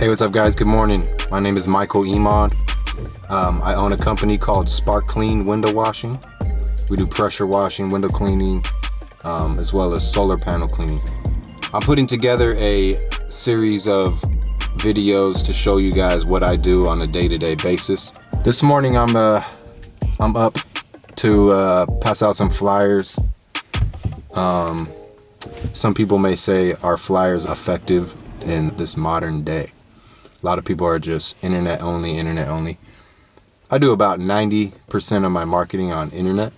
Hey, what's up guys? Good morning. My name is Michael Iman. I own a company called Spark Clean Window Washing. We do pressure washing, window cleaning, as well as solar panel cleaning. I'm putting together a series of videos to show you guys what I do on a day-to-day basis. This morning I'm up to pass out some flyers. Some people may say, are flyers effective in this modern day? A lot of people are just internet only. I do about 90% of my marketing on internet.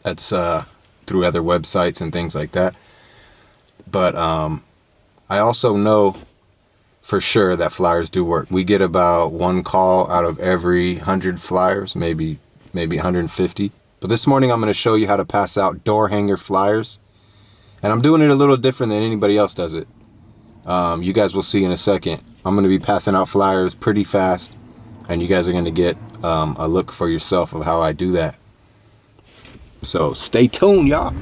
That's through other websites and things like that. But I also know for sure that flyers do work. We get about one call out of every 100 flyers, maybe 150. But this morning I'm going to show you how to pass out door hanger flyers. And I'm doing it a little different than anybody else does it. You guys will see in a second. I'm going to be passing out flyers pretty fast, and you guys are going to get a look for yourself of how I do that. So stay tuned, y'all.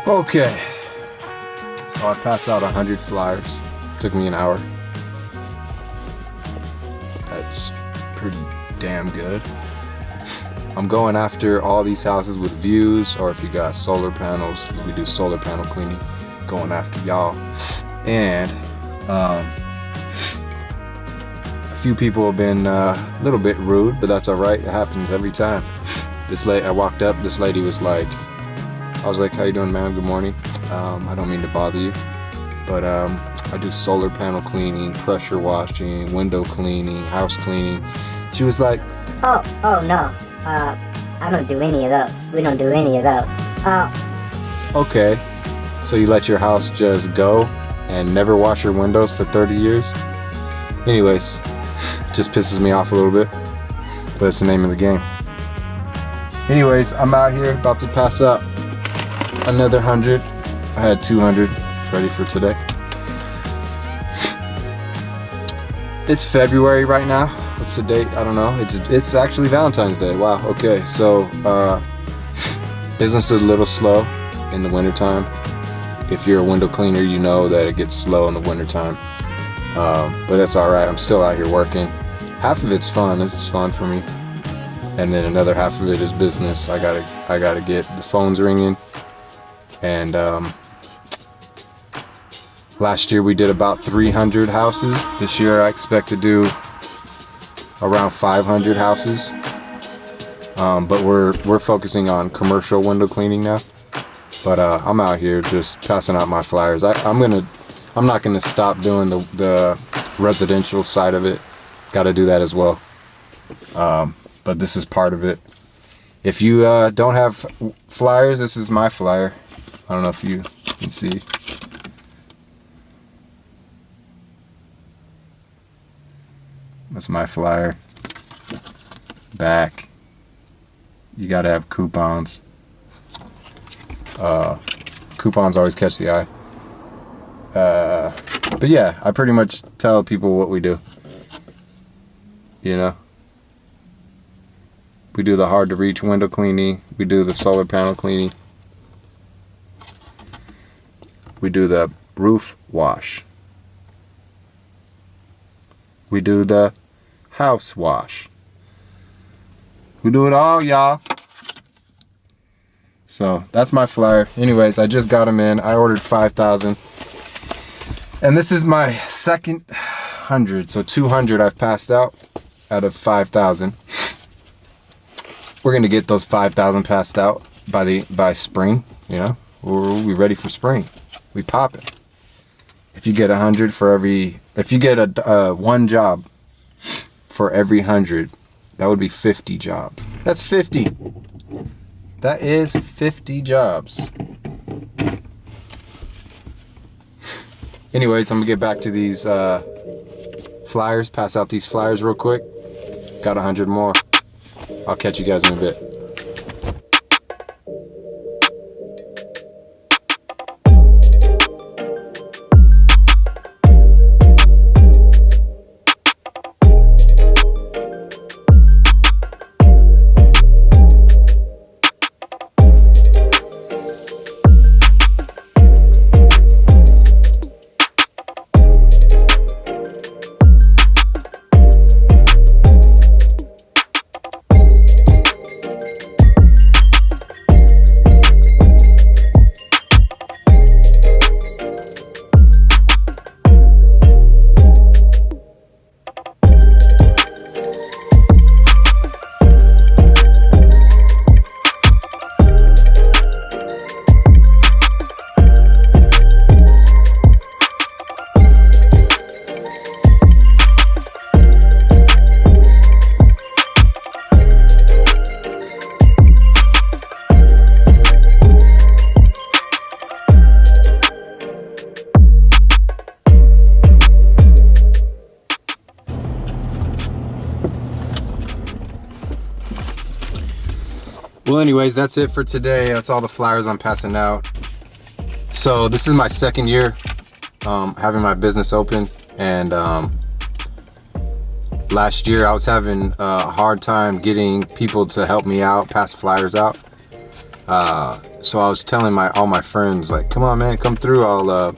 Okay, so I passed out 100 flyers. Took me an hour. That's pretty damn good. I'm going after all these houses with views, or if you got solar panels, because we do solar panel cleaning, going after y'all. And a few people have been a little bit rude, but that's all right. It happens every time. I walked up, this lady was like, I was like, how you doing, ma'am? Good morning. I don't mean to bother you, but I do solar panel cleaning, pressure washing, window cleaning, house cleaning. She was like, Oh no, I don't do any of those. We don't do any of those. Okay, so you let your house just go and never wash your windows for 30 years? Anyways, just pisses me off a little bit, but it's the name of the game. Anyways, I'm out here about to pass up another 100. I had 200 ready for today. It's February right now of What's the date? I don't know. It's actually Valentine's Day. Wow. Okay. So business is a little slow in the wintertime. If you're a window cleaner, you know that it gets slow in the wintertime. But that's all right. I'm still out here working. Half of it's fun. This is fun for me. And then another half of it is business. I gotta get the phones ringing. And last year we did about 300 houses. This year I expect to do around 500 houses. But we're focusing on commercial window cleaning now. But I'm out here just passing out my flyers. I'm not gonna stop doing the residential side of it. Got to do that as well. But this is part of it. If you don't have flyers, this is my flyer. I don't know if you can see. That's my flyer. Back. You gotta have coupons. Coupons always catch the eye. But yeah, I pretty much tell people what we do. You know? We do the hard to reach window cleaning. We do the solar panel cleaning. We do the roof wash. We do the house wash. We do it all, y'all. So that's my flyer. Anyways, I just got them in. I ordered 5,000. And this is my second 100. So 200 I've passed out of 5,000. We're gonna get those 5,000 passed out by spring. You know, we ready for spring. We popping. If you get 100 for every, if you get a one job for every 100, that would be 50 jobs. That's 50. That is 50 jobs. Anyways, I'm gonna get back to these flyers. Pass out these flyers real quick. Got 100 more. I'll catch you guys in a bit. Well, anyways, that's it for today. That's all the flyers I'm passing out. So this is my second year having my business open, and last year I was having a hard time getting people to help me out, pass flyers out. So I was telling all my friends, like, come on man, come through, I'll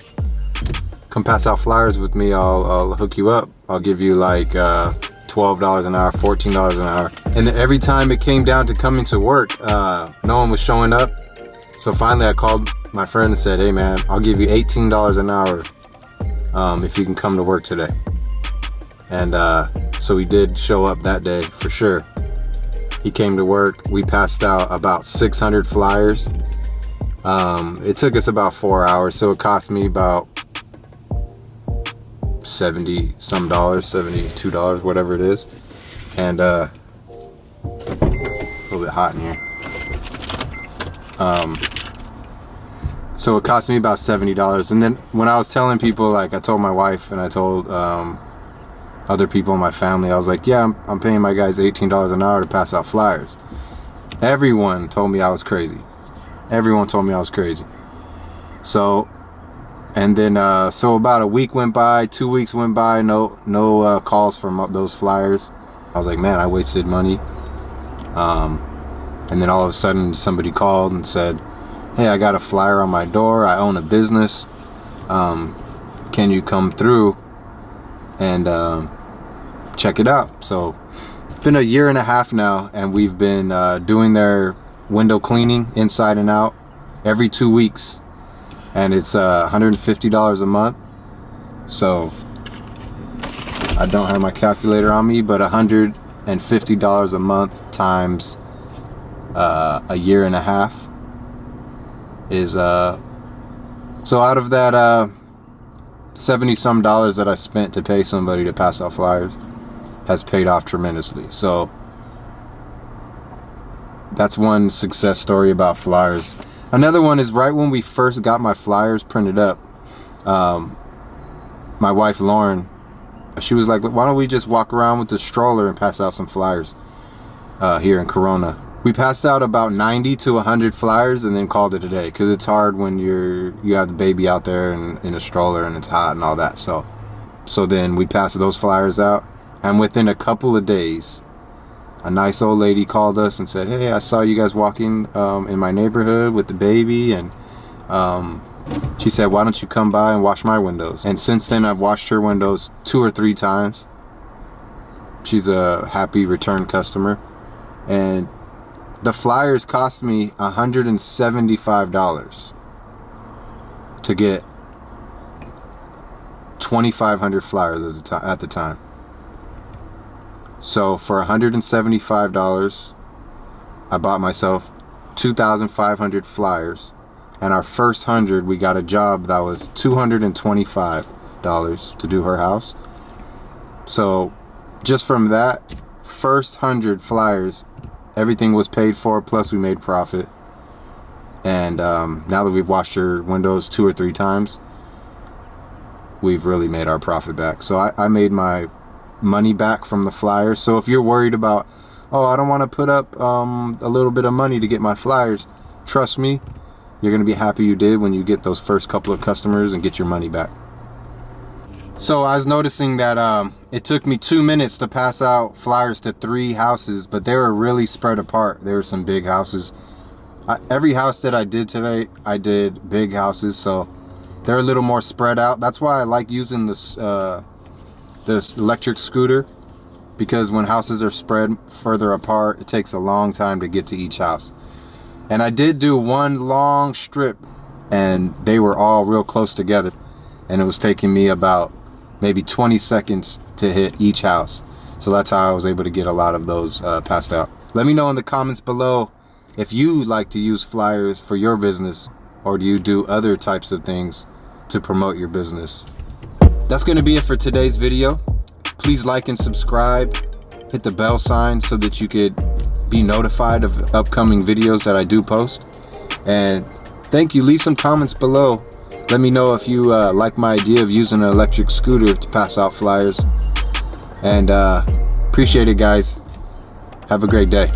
come pass out flyers with me, I'll hook you up, I'll give you like $12 an hour, $14 an hour. And then every time it came down to coming to work, no one was showing up. So finally I called my friend and said, hey man, I'll give you $18 an hour if you can come to work today. And so he did show up that day for sure. He came to work. We passed out about 600 flyers. It took us about 4 hours, so it cost me about $70 some, $72, whatever it is. And a little bit hot in here. So it cost me about $70. And then when I was telling people, like I told my wife and I told other people in my family, I was like, yeah, I'm paying my guys $18 an hour to pass out flyers. Everyone told me I was crazy. Everyone told me I was crazy. So, and then so about a week went by, 2 weeks went by, no calls from those flyers. I was like, man, I wasted money. And then all of a sudden somebody called and said, hey, I got a flyer on my door. I own a business. Can you come through and check it out? So it's been a year and a half now, and we've been doing their window cleaning inside and out every 2 weeks. And it's $150 a month. So I don't have my calculator on me, but $150 a month times a year and a half is so out of that 70 some dollars that I spent to pay somebody to pass out flyers has paid off tremendously. So that's one success story about flyers. Another one is right when we first got my flyers printed up, my wife Lauren, she was like, why don't we just walk around with the stroller and pass out some flyers here in Corona. We passed out about 90 to 100 flyers and then called it a day, because it's hard when you have the baby out there and in a stroller and it's hot and all that. So then we passed those flyers out, and within a couple of days a nice old lady called us and said, hey, I saw you guys walking in my neighborhood with the baby, and she said, why don't you come by and wash my windows? And since then I've washed her windows 2 or 3 times. She's a happy return customer. And the flyers cost me $175 to get 2,500 flyers at the time. So for $175, I bought myself 2,500 flyers. And our first 100, we got a job that was $225 to do her house. So just from that first 100 flyers, everything was paid for, plus we made profit. And now that we've washed her windows 2 or 3 times, we've really made our profit back. So I made my money back from the flyers. So if you're worried about, oh, I don't want to put up a little bit of money to get my flyers, trust me, you're going to be happy you did when you get those first couple of customers and get your money back. So I was noticing that it took me 2 minutes to pass out flyers to 3 houses, but they were really spread apart. There were some big houses. Every house that I did today, I did big houses, so they're a little more spread out. That's why I like using this electric scooter, because when houses are spread further apart, it takes a long time to get to each house. And I did do one long strip, and they were all real close together, and it was taking me about maybe 20 seconds to hit each house. So that's how I was able to get a lot of those passed out. Let me know in the comments below if you like to use flyers for your business, or do you do other types of things to promote your business. That's going to be it for today's video. Please like and subscribe. Hit the bell sign so that you could be notified of upcoming videos that I do post. And thank you. Leave some comments below. Let me know if you like my idea of using an electric scooter to pass out flyers. And appreciate it, guys. Have a great day.